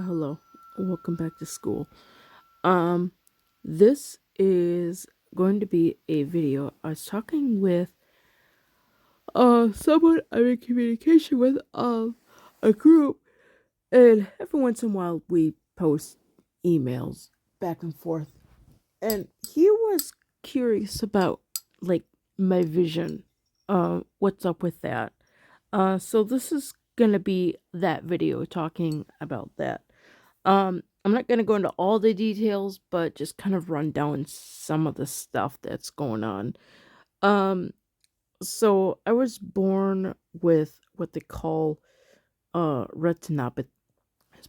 Hello, welcome back to school. Um, this is going to be a video. I was talking with someone I'm in communication with a group, and every once in a while we post emails back and forth. And he was curious about like my vision. What's up with that? So this is gonna be that video talking about that. I'm not gonna go into all the details, but just kind of run down some of the stuff that's going on. Um, so I was born with what they call retinopathy.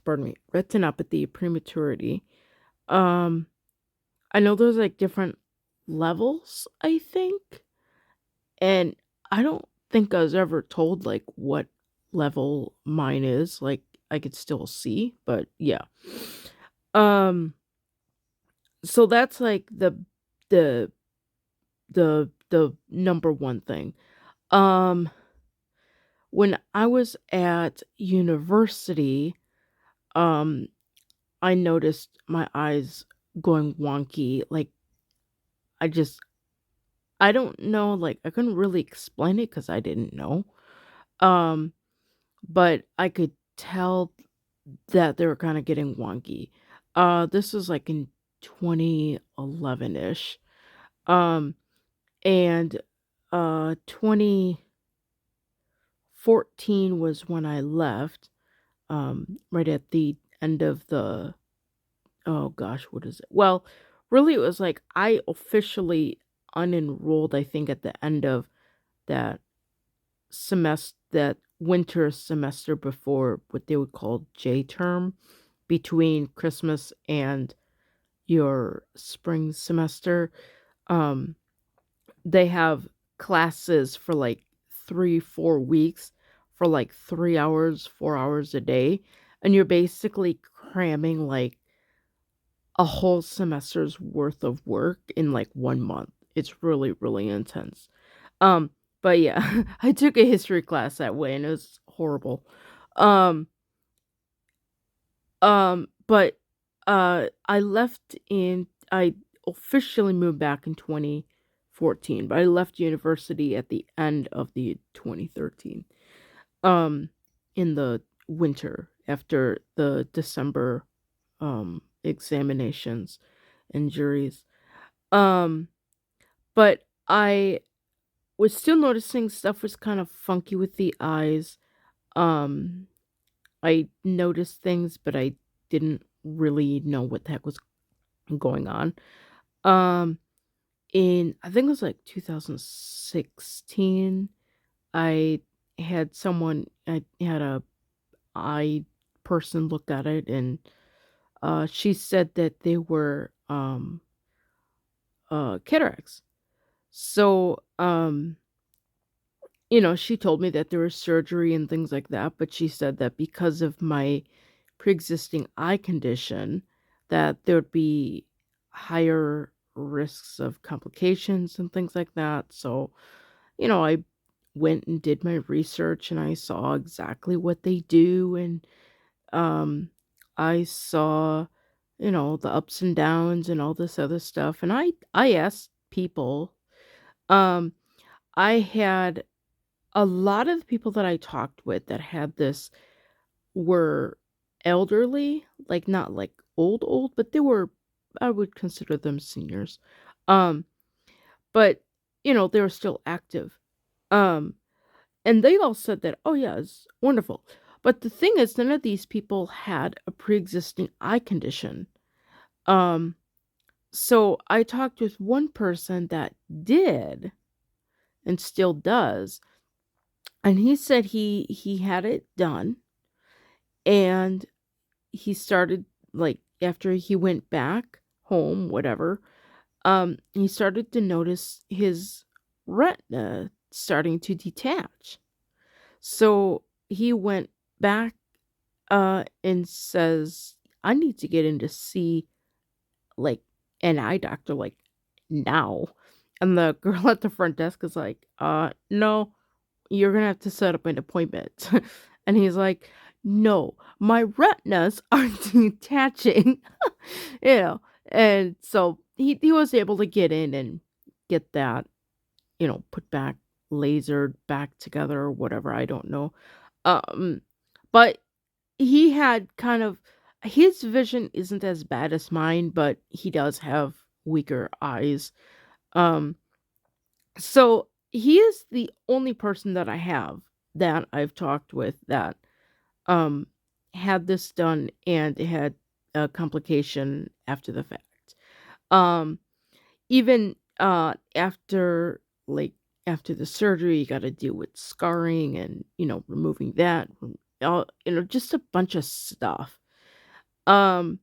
Pardon me, retinopathy prematurity. Um, I know there's like different levels, I think, and I don't think I was ever told like what level mine is. Like I could still see, but yeah. Um, so that's like the the number one thing. Um, when I was at university, um, I noticed my eyes going wonky. Like I just I don't know, like I couldn't really explain it because I didn't know. Um, but I could tell that they were kind of getting wonky. This was like in 2011-ish. Um, and 2014 was when I left, right at the end of the oh gosh, what is it? Well, really, it was like I officially unenrolled, I think, at the end of that that winter semester before what they would call J term between Christmas and your spring semester. Um, they have classes for like 3 4 weeks for like 3 hours 4 hours a day, and you're basically cramming like a whole semester's worth of work in like 1 month. It's really really intense. um but yeah, I took a history class that way and it was horrible. um but I officially moved back in 2014, but I left university at the end of the 2013. Um, in the winter after the December examinations and juries. Um, but I was still noticing stuff was kind of funky with the eyes. Um, I noticed things, but I didn't really know what the heck was going on. Um, in I think it was like 2016, I I had a eye person look at it, and she said that they were cataracts. So she told me that there was surgery and things like that, but she said that because of my pre-existing eye condition, that there would be higher risks of complications and things like that. So, I went and did my research and I saw exactly what they do, and um I saw, the ups and downs and all this other stuff, and I asked people. um I had a lot of the people that I talked with that had this were elderly, like not like old, but they were, I would consider them seniors. Um, but they were still active. Um, and they all said that, oh yeah, it's wonderful. But the thing is, none of these people had a pre-existing eye condition. Um, so I talked with one person that did and still does, and he said he had it done, and he started, like, after he went back home, whatever, he started to notice his retina starting to detach. So he went back and says, I need to get in to see like an eye doctor like now. And the girl at the front desk is like, no, you're gonna have to set up an appointment. And he's like, no, my retinas are detaching, you know. And so he was able to get in and get that, put back, lasered back together or whatever, I don't know. Um, but he had kind of his vision isn't as bad as mine, but he does have weaker eyes. Um, so he is the only person that I have that I've talked with that um had this done and had a complication after the fact. Um, even after like after the surgery, you got to deal with scarring and removing that, just a bunch of stuff. Um,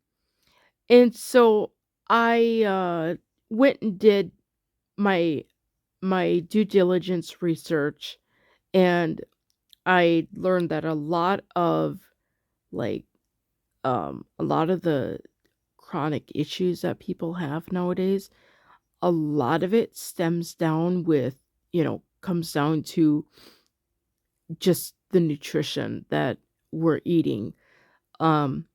and so I went and did my due diligence research, and I learned that like a lot of the chronic issues that people have nowadays, a lot of it stems down with, comes down to just the nutrition that we're eating. Um,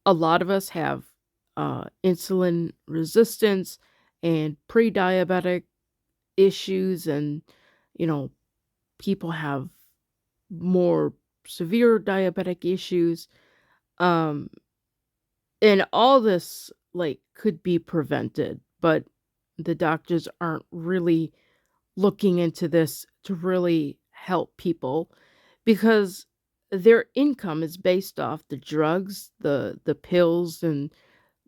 a lot of us have insulin resistance and pre-diabetic issues, and you know, people have more severe diabetic issues. Um, and all this like could be prevented, but the doctors aren't really looking into this to really help people because their income is based off the drugs, the pills, and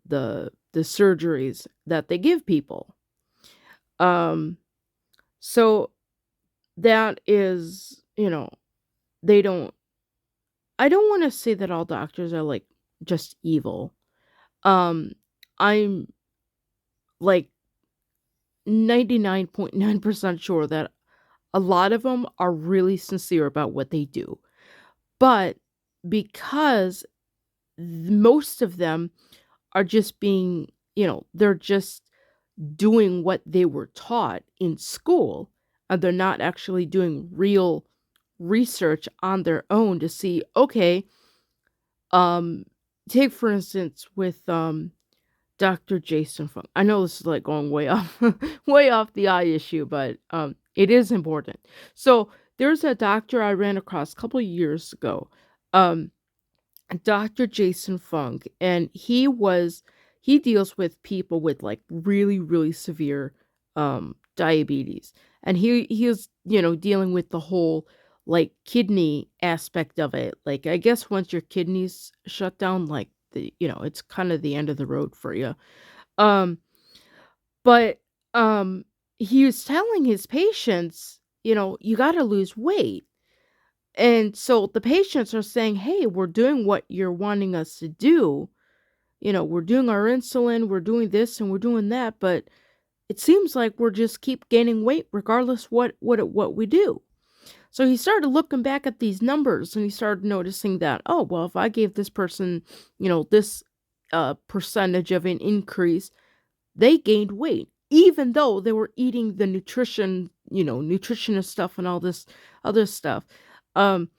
the surgeries that they give people. Um, so that is, they don't. I don't want to say that all doctors are like just evil. Um, I'm like 99.9% sure that a lot of them are really sincere about what they do. But because most of them are just being, they're just doing what they were taught in school, and they're not actually doing real research on their own to see, okay, um, take for instance with Dr. Jason Fung. I know this is like going way off way off the eye issue, but it is important. So there's a doctor I ran across a couple of years ago. Um Dr. Jason Fung, and he deals with people with like really really severe diabetes. And he is, dealing with the whole like kidney aspect of it. Like I guess once your kidneys shut down, like it's kind of the end of the road for you. Um, but, he was telling his patients, "You gotta lose weight." And so the patients are saying, "Hey, we're doing what you're wanting us to do. We're doing our insulin, we're doing this, and we're doing that, but it seems like we're just keep gaining weight regardless what we do." So he started looking back at these numbers, and he started noticing that, "Oh, well, if I gave this person, this, percentage of an increase, they gained weight even though they were eating the nutritionist stuff and all this other stuff, um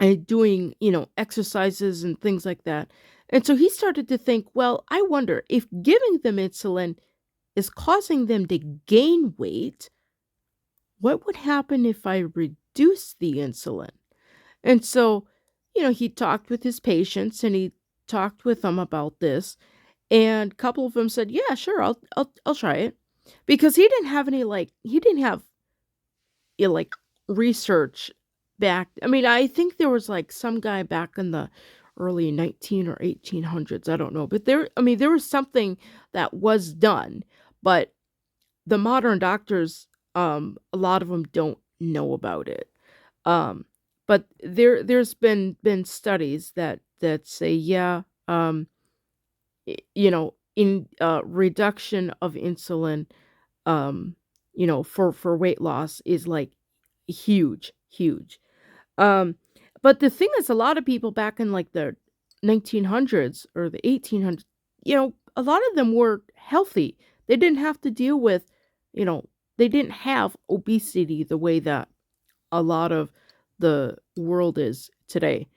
and doing, exercises and things like that." And so he started to think, well, I wonder if giving them insulin is causing them to gain weight, what would happen if I reduce the insulin? And so, he talked with his patients, and he talked with them about this, and a couple of them said, "Yeah, sure, I'll try it." Because he didn't have, like, research back. I mean, I think there was, like, some guy back in the early 19 or 1800s, I don't know, but there was something that was done, but the modern doctors, a lot of them 'em don't know about it. Um, but there's been studies that say, yeah, in reduction of insulin, um, for weight loss is like huge, huge. Um, but the thing is, a lot of people back in like the 1900s or the 1800s, a lot of them were healthy. They didn't have to deal with, you know, they didn't have obesity the way that a lot of the world is today.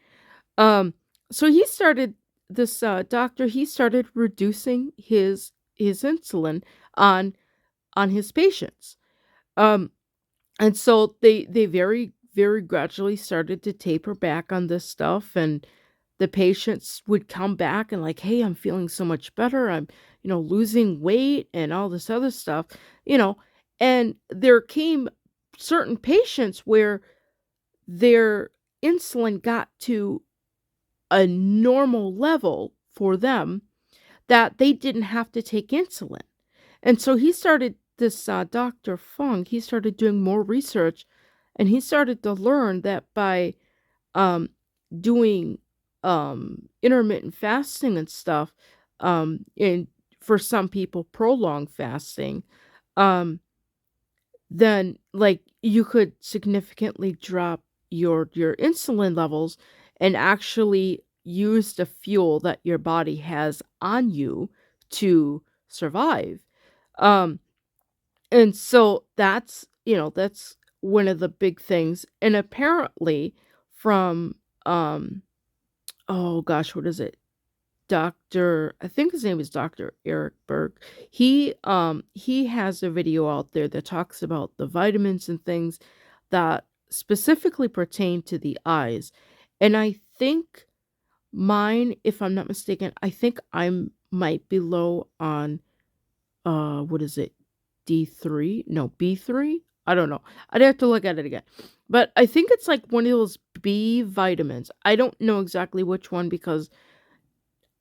Um, so he started this doctor. He started reducing his insulin on his patients. Um, and so they very gradually started to taper back on this stuff, and the patients would come back and like, "Hey, I'm feeling so much better. I'm, losing weight and all this other stuff." You know, and there came certain patients where their insulin got to a normal level for them that they didn't have to take insulin. And so he started this Dr. Fung, he started doing more research, and he started to learn that by um, doing intermittent fasting and stuff, and for some people, prolonged fasting, um, then like you could significantly drop your insulin levels and actually use the fuel that your body has on you to survive. Um, and so that's one of the big things. And apparently from oh gosh, what is it? Dr. I think his name is Dr. Eric Berg. He has a video out there that talks about the vitamins and things that specifically pertain to the eyes. And I think mine, if I'm not mistaken, I think I'm might be low on what is it? D3? No, B3? I don't know. I'd have to look at it again. But I think it's like one of those B vitamins. I don't know exactly which one because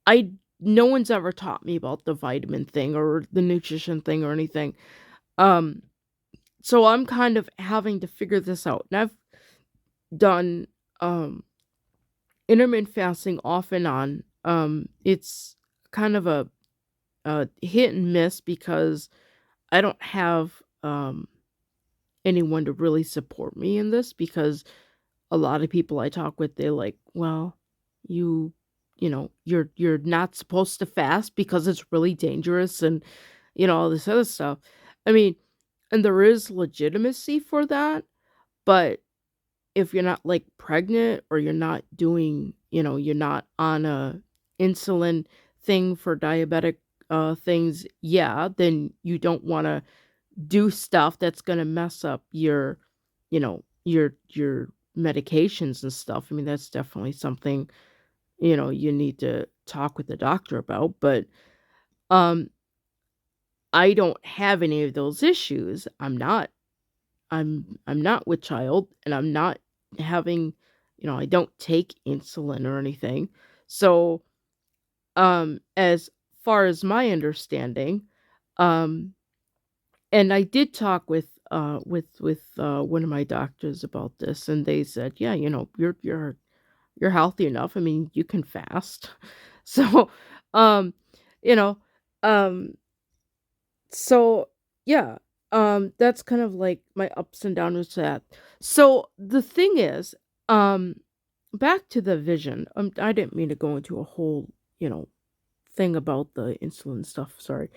I no one's ever taught me about the vitamin thing or the nutrition thing or anything. Um, so I'm kind of having to figure this out. And I've done um intermittent fasting off and on. It's kind of a hit and miss because I don't have anyone to really support me in this because a lot of people I talk with, they're like, "Well, you you're not supposed to fast because it's really dangerous and all this other stuff." I mean, and there is legitimacy for that, but if you're not like pregnant or you're not doing, you're not on a insulin thing for diabetic things, yeah, then you don't want to do stuff that's going to mess up your medications and stuff. I mean, that's definitely something, you need to talk with the doctor about, but um I don't have any of those issues. I'm not with child and I'm not having, I don't take insulin or anything. So, as far as my understanding, um and I did talk with one of my doctors about this, and they said, "Yeah, you're healthy enough. I mean, you can fast." So, um, you know, um, so yeah, that's kind of like my ups and downs with that. So the thing is, um, back to the vision. I didn't mean to go into a whole, you know, thing about the insulin stuff. Sorry.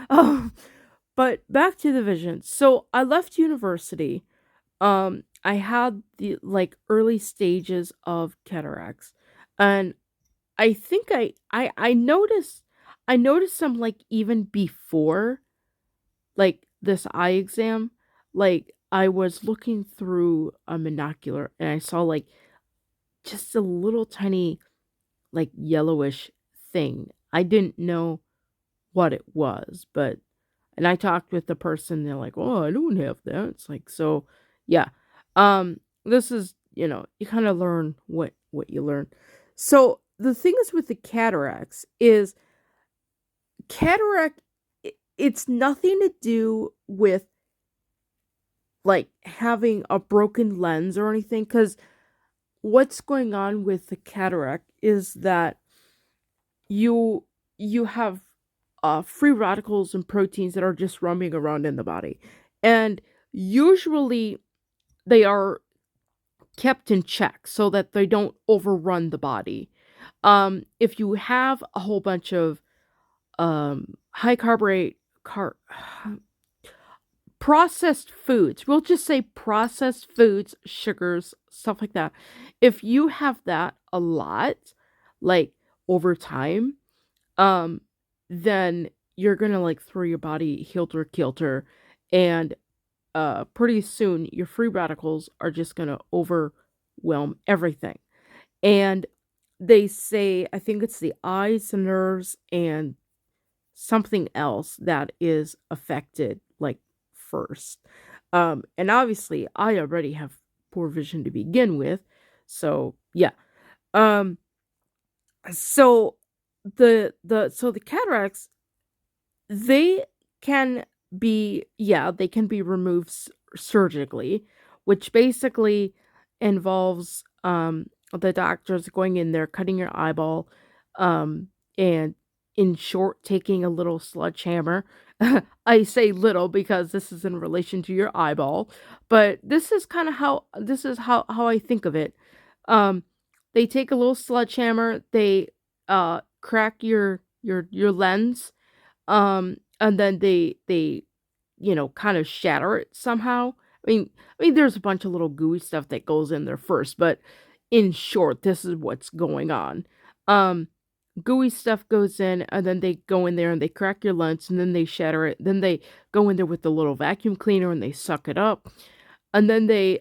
um, but back to the vision. So I left university. I had the like early stages of cataracts, and I think I noticed some like even before like this eye exam. Like I was looking through a monocular and I saw like just a little tiny like yellowish thing. I didn't know what it was, but and I talked with the person, they're like, "Oh, I don't have that." It's like, so yeah. This is, you kind of learn what you learn. So the thing is with the cataracts is cataract it's nothing to do with like having a broken lens or anything cuz what's going on with the cataract is that you you have free radicals and proteins that are just roaming around in the body. And usually they are kept in check so that they don't overrun the body. If you have a whole bunch of high carbohydrate processed foods, we'll just say processed foods, sugars, stuff like that. If you have that a lot, like over time, um, then you're gonna like throw your body hilter kilter, and pretty soon your free radicals are just gonna overwhelm everything. And they say, I think it's the eyes, the nerves, and something else that is affected like first. And obviously I already have poor vision to begin with. So yeah. Um so the cataracts, they can they can be removed surgically, which basically involves the doctors going in there, cutting your eyeball, and in short, taking a little sledgehammer. I say little because this is in relation to your eyeball, but this is how I think of it. Um, they take a little sledgehammer, they crack your lens, and then they, kind of shatter it somehow. I mean, there's a bunch of little gooey stuff that goes in there first, but in short, this is what's going on. Um, Gooey stuff goes in, and then they go in there and they crack your lens, and then they shatter it. Then they go in there with the little vacuum cleaner and they suck it up, and then they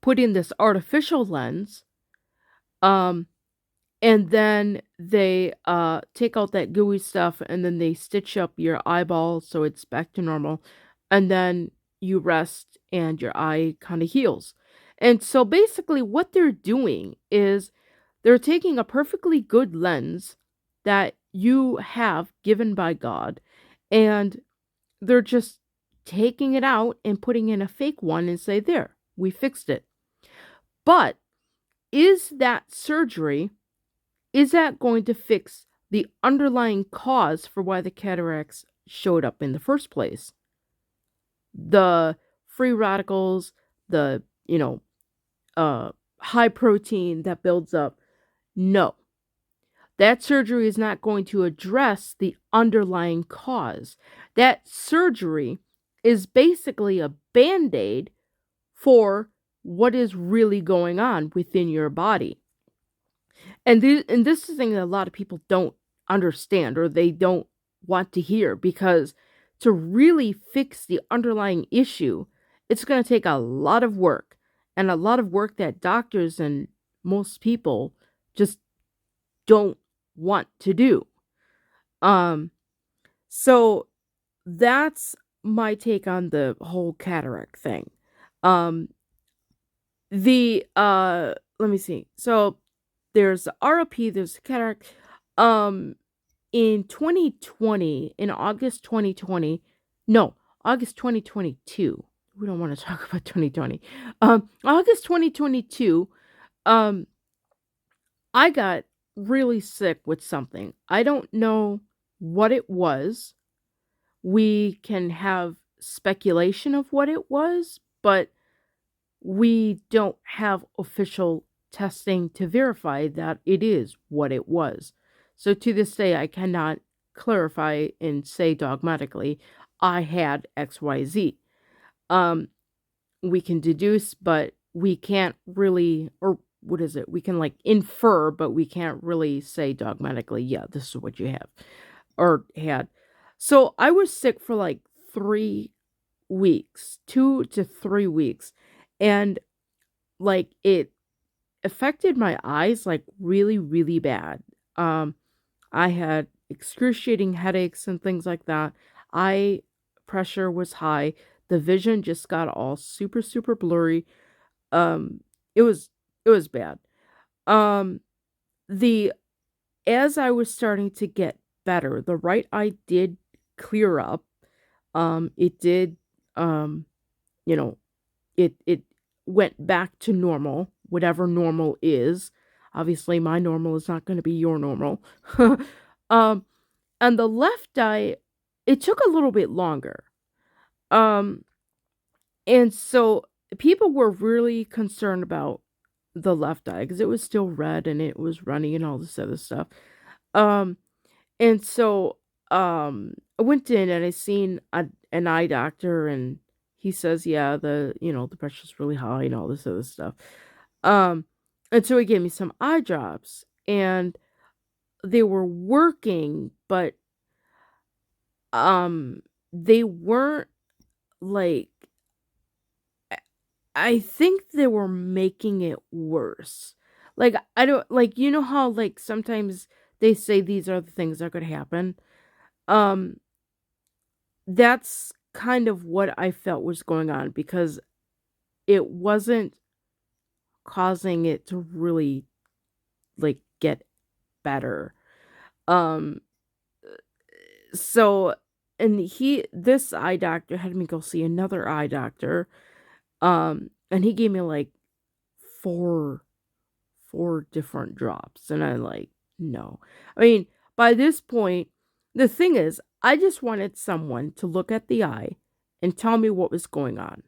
put in this artificial lens. Um, and then they, take out that gooey stuff, and then they stitch up your eyeball so it's back to normal, and then you rest and your eye kinda heals. And so, basically, what they're doing is they're taking a perfectly good lens that you have given by God, and they're just taking it out and putting in a fake one and say, "There, we fixed it." But is that surgery, is that going to fix the underlying cause for why the cataracts showed up in the first place? The free radicals, the, high protein that builds up. No. That surgery is not going to address the underlying cause. That surgery is basically a band aid for what is really going on within your body. And this is the thing that a lot of people don't understand, or they don't want to hear, because to really fix the underlying issue, it's going to take a lot of work, and a lot of work that doctors and most people just don't want to do. Um so that's my take on the whole cataract thing. Um the Let me see. So there's the ROP, there's the cataract. Um, in 2020, in August 2020, no, August 2022. We don't want to talk about 2020. August 2022, um, I got really sick with something. I don't know what it was. We can have speculation of what it was, but we don't have official testing to verify that it is what it was. So to this day, I cannot clarify and say dogmatically, I had XYZ. Um, we can deduce, but we can't really, or what is it? We can like infer, but we can't really say dogmatically, yeah, this is what you have or had. So I was sick for like 3 weeks, 2 to 3 weeks. And like it affected my eyes like really, really bad. Um, I had excruciating headaches and things like that. Eye pressure was high. The vision just got all super, super blurry. Um, it was it was bad. Um, the As I was starting to get better, the right eye did clear up. It did, um, you know, it went back to normal, whatever normal is. Obviously, my normal is not gonna be your normal. Um, and the left eye, it took a little bit longer. Um, and so people were really concerned about the left eye because it was still red and it was runny and all this other stuff. Um, and so I went in and I seen an eye doctor, and he says, yeah, the pressure's really high and all this other stuff. Um, and so he gave me some eye drops, and they were working, but um, they weren't like I think they were making it worse. Like, I don't like, you know how, like, sometimes they say these are the things that could happen? Um, that's kind of what I felt was going on because it wasn't causing it to really, like, get better. Um, so and this eye doctor had me go see another eye doctor, and he gave me, like, 4 4 different drops, and I'm like, "No." I mean, by this point, the thing is, I just wanted someone to look at the eye and tell me what was going on.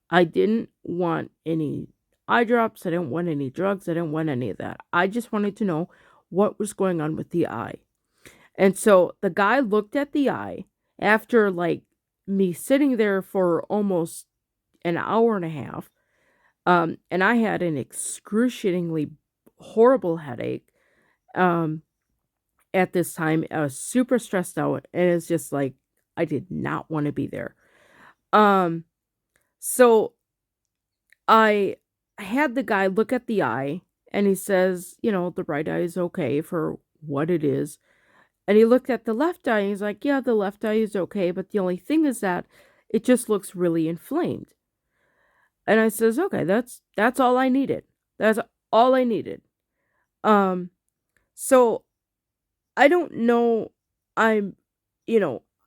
I didn't want any eye drops, I didn't want any drugs, I didn't want any of that. I just wanted to know what was going on with the eye. And so the guy looked at the eye after, like, me sitting there for almost an hour and a half, and I had an excruciatingly horrible headache, um, at this time. I was super stressed out, and it's just like I did not want to be there. Um, so I had the guy look at the eye, and he says, the right eye is okay for what it is. And he looked at the left eye, and he's like, yeah, the left eye is okay, but the only thing is that it just looks really inflamed. And I says, okay, that's all I needed. That's all I needed. Um, so I don't know. I'm,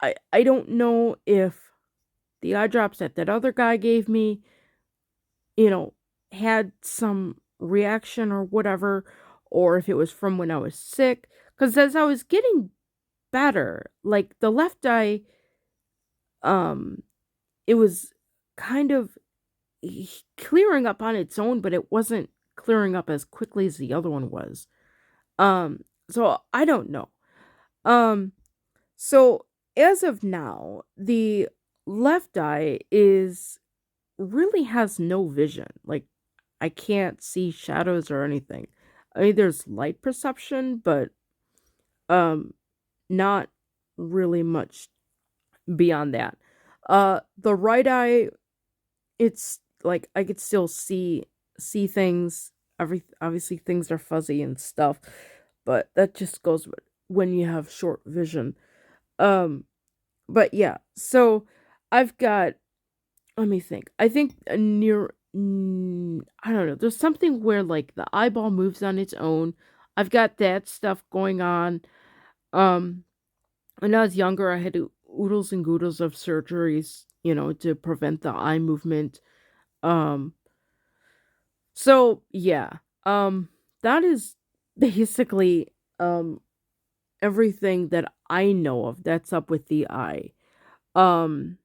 I don't know if the eye drops that other guy gave me, you know, had some reaction or whatever, or if it was from when I was sick. Because as I was getting better, like the left eye, um, it was kind of clearing up on its own, but it wasn't clearing up as quickly as the other one was. So I don't know. Um, so as of now, the left eye is really has no vision. Like, I can't see shadows or anything. I mean, there's light perception, but um not really much beyond that. The right eye, it's like I could still see things. Obviously things are fuzzy and stuff, but that just goes with when you have short vision. Um, but yeah, so I've got, let me think. I think I don't know. There's something where like the eyeball moves on its own. I've got that stuff going on. Um, when I was younger, I had oodles and goodles of surgeries, to prevent the eye movement. Um, so yeah, that is basically everything that I know of that's up with the eye. Um,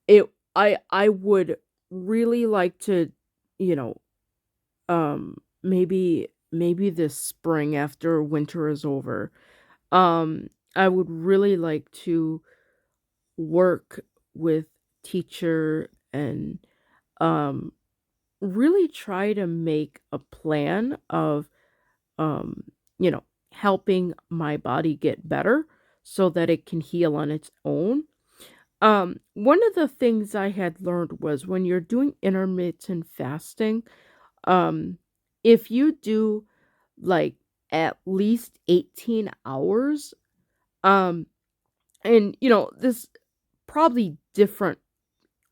it I would really like to, you know, maybe this spring after winter is over. I would really like to work with teacher and um really try to make a plan of um you know helping my body get better so that it can heal on its own. One of the things I had learned was when you're doing intermittent fasting, um if you do like at least 18 hours, um and this probably different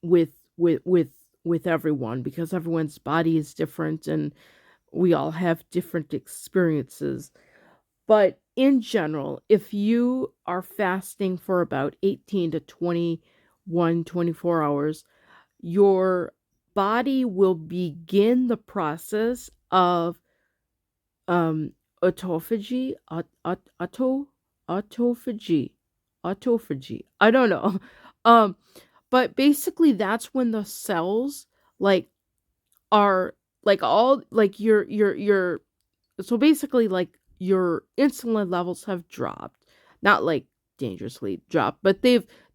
with with with with everyone because everyone's body is different and we all have different experiences. But in general, if you are fasting for about 18 to 24 hours, your body will begin the process of um autophagy, autophagy, autophagy. I don't know. Um but basically that's when the cells like are like all like your so basically like your insulin levels have dropped. Not like dangerously dropped, but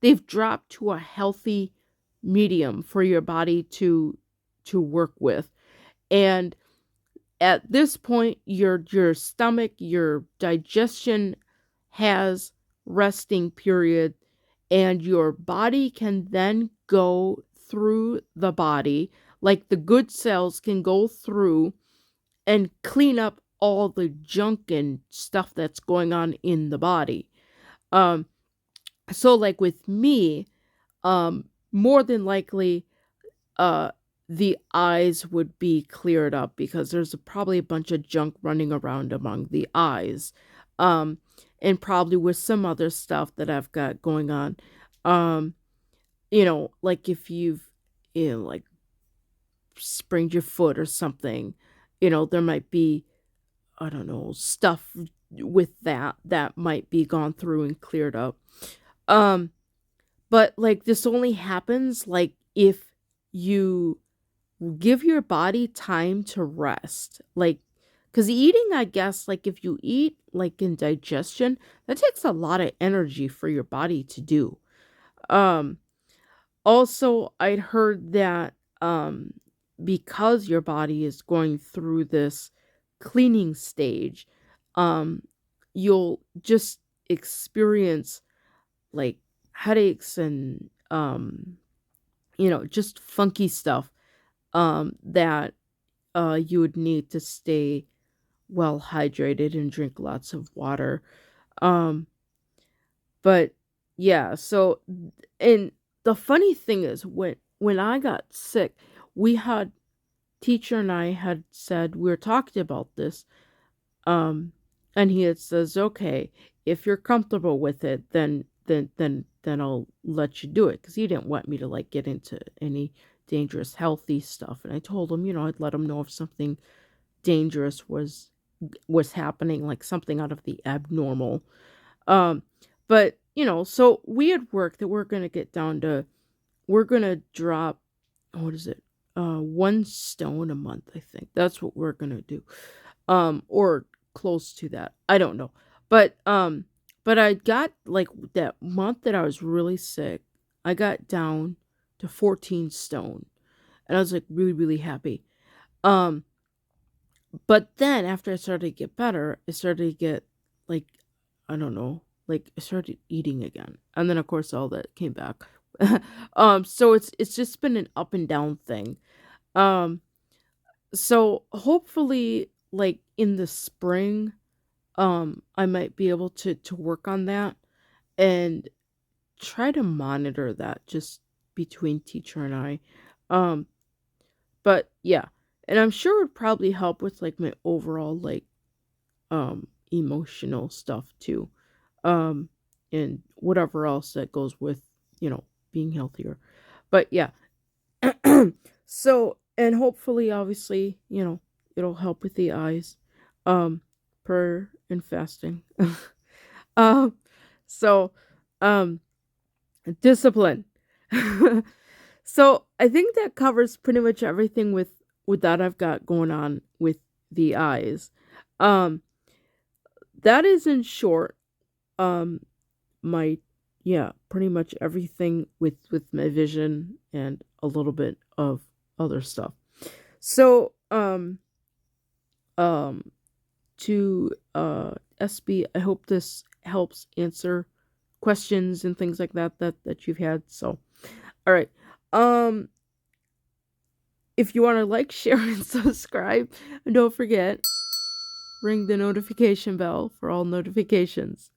they've dropped to a healthy medium for your body to work with. And at this point, your stomach, your digestion has resting period, and your body can then go through the body, like the good cells can go through and clean up all the junk and stuff that's going on in the body. Um, so like with me, more than likely, uh, the eyes would be cleared up because there's probably a bunch of junk running around among the eyes. Um, and probably with some other stuff that I've got going on. Um, like if you've, like sprained your foot or something, there might be, I don't know, stuff with that might be gone through and cleared up. Um, but like this only happens like if you give your body time to rest. Like, because eating, I guess, like if you eat like in digestion, that takes a lot of energy for your body to do. Um, Also, I'd heard that because your body is going through this cleaning stage, um, you'll just experience like headaches and just funky stuff that you would need to stay well hydrated and drink lots of water. Um, but yeah, so and the funny thing is when I got sick, we had teacher and I had said we were talking about this, um, and he had says, okay, if you're comfortable with it, then I'll let you do it because he didn't want me to like get into any dangerous healthy stuff, and I told him, I'd let him know if something dangerous was happening, like something out of the abnormal. Um, but so we had worked that we're gonna drop, what is it? 1 stone a month, I think. That's what we're gonna do. Or close to that. I don't know. But I got like that month that I was really sick, I got down to 14 stone. And I was like really, really happy. Um, but then after I started to get better, I started to get like, I don't know, like I started eating again. And then of course all that came back. So it's just been an up and down thing. Um so hopefully like in the spring, I might be able to work on that and try to monitor that just between teacher and I. Um but yeah, and I'm sure it would probably help with like my overall like emotional stuff too. Um and whatever else that goes with, being healthier. But yeah. So, and hopefully obviously, it'll help with the eyes. Um prayer and fasting. um so um discipline. So, I think that covers pretty much everything with that I've got going on with the eyes. Um that is in short um my yeah, pretty much everything with my vision and a little bit of other stuff. So, um to SB, I hope this helps answer questions and things like that you've had. So, all right. Um if you want to like, share and subscribe, and don't forget ring the notification bell for all notifications.